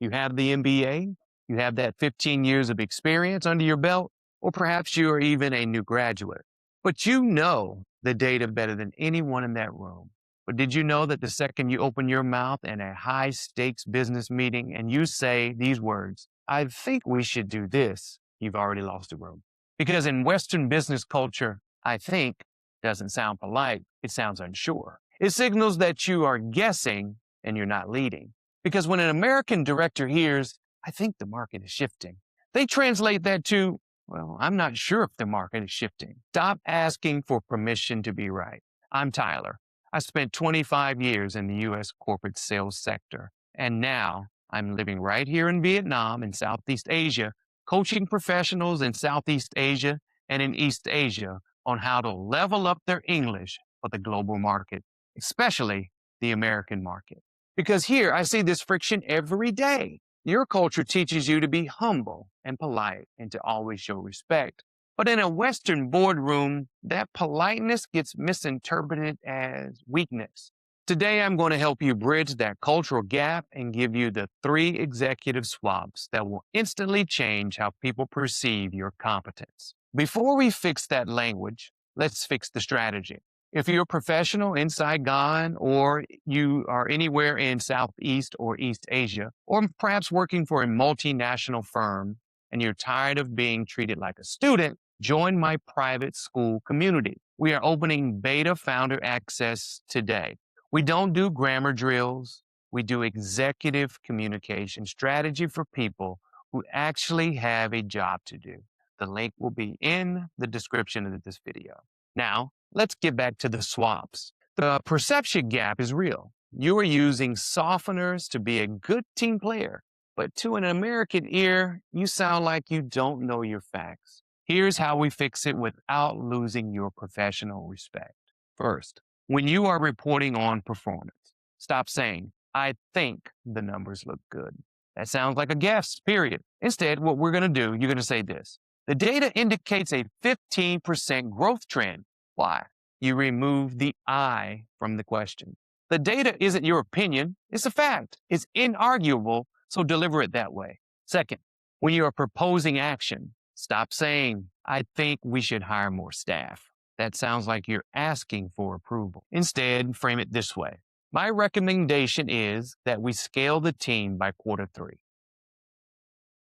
You have the MBA, you have that 15 years of experience under your belt, or perhaps you are even a new graduate. But you know the data better than anyone in that room. But did you know that the second you open your mouth in a high stakes business meeting and you say these words, I think we should do this, you've already lost the room. Because in Western business culture, I think doesn't sound polite, it sounds unsure. It signals that you are guessing and you're not leading. Because when an American director hears, I think the market is shifting, they translate that to, well, I'm not sure if the market is shifting. Stop asking for permission to be right. I'm Tyler. I spent 25 years in the U.S. corporate sales sector, and now I'm living right here in Vietnam in Southeast Asia, coaching professionals in Southeast Asia and in East Asia on how to level up their English for the global market, especially the American market. Because here I see this friction every day. Your culture teaches you to be humble and polite and to always show respect. But in a Western boardroom, that politeness gets misinterpreted as weakness. Today, I'm going to help you bridge that cultural gap and give you the 3 executive swaps that will instantly change how people perceive your competence. Before we fix that language, let's fix the strategy. If you're a professional in Saigon or you are anywhere in Southeast or East Asia, or perhaps working for a multinational firm and you're tired of being treated like a student, join my private Skool community. We are opening beta founder access today. We don't do grammar drills. We do executive communication strategy for people who actually have a job to do. The link will be in the description of this video. Now, let's get back to the swaps. The perception gap is real. You are using softeners to be a good team player, but to an American ear, you sound like you don't know your facts. Here's how we fix it without losing your professional respect. First, when you are reporting on performance, stop saying, I think the numbers look good. That sounds like a guess, period. Instead, what we're going to do, you're going to say this. The data indicates a 15% growth trend. Why? You remove the I from the question. The data isn't your opinion. It's a fact. It's inarguable, so deliver it that way. Second, when you are proposing action, stop saying, I think we should hire more staff. That sounds like you're asking for approval. Instead, frame it this way. My recommendation is that we scale the team by Q3.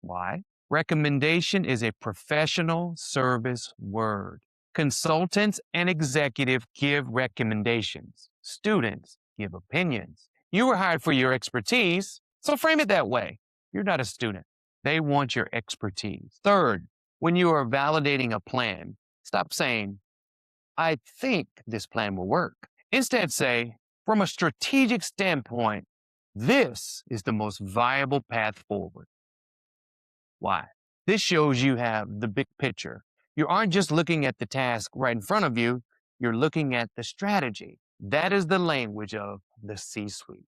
Why? Recommendation is a professional service word. Consultants and executives give recommendations. Students give opinions. You were hired for your expertise, so frame it that way. You're not a student. They want your expertise. Third, when you are validating a plan, stop saying, I think this plan will work. Instead say, from a strategic standpoint, this is the most viable path forward. Why? This shows you have the big picture. You aren't just looking at the task right in front of you, you're looking at the strategy. That is the language of the C-suite.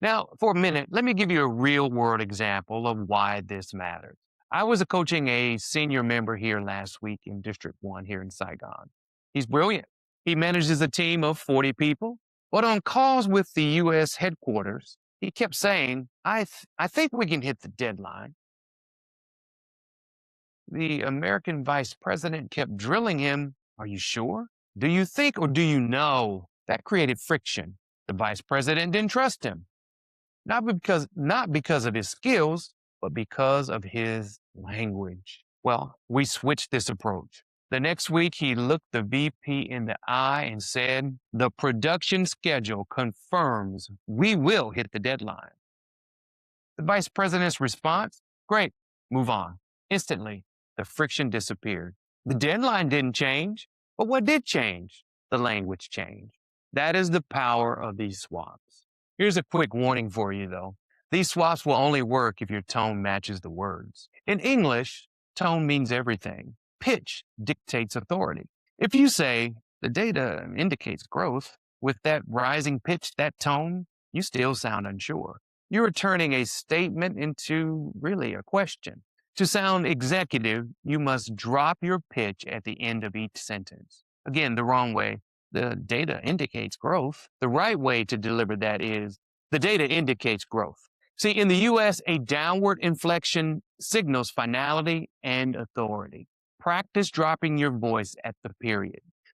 Now, for a minute, let me give you a real-world example of why this matters. I was coaching a senior member here last week in District 1 here in Saigon. He's brilliant. He manages a team of 40 people, but on calls with the U.S. headquarters, he kept saying, I think we can hit the deadline. The American vice president kept drilling him, are you sure? Do you think or do you know? That created friction. The vice president didn't trust him. Not because of his skills, but because of his language. Well, we switched this approach. The next week, he looked the VP in the eye and said, the production schedule confirms we will hit the deadline. The vice president's response, great, move on. Instantly, the friction disappeared. The deadline didn't change, but what did change? The language changed. That is the power of these swaps. Here's a quick warning for you, though. These swaps will only work if your tone matches the words. In English, tone means everything. Pitch dictates authority. If you say, the data indicates growth, with that rising pitch, that tone, you still sound unsure. You're turning a statement into really a question. To sound executive, you must drop your pitch at the end of each sentence. Again, the wrong way. The data indicates growth. The right way to deliver that is, the data indicates growth. See, in the US, a downward inflection signals finality and authority. Practice dropping your voice at the period.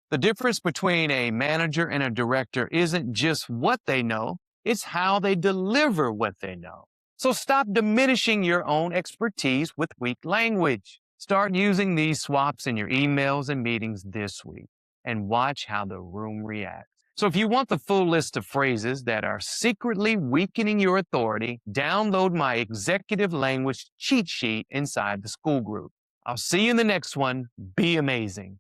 The difference between a manager and a director isn't just what they know, it's how they deliver what they know. So stop diminishing your own expertise with weak language. Start using these swaps in your emails and meetings this week and watch how the room reacts. So if you want the full list of phrases that are secretly weakening your authority, download my executive language cheat sheet inside the Skool group. I'll see you in the next one. Be amazing.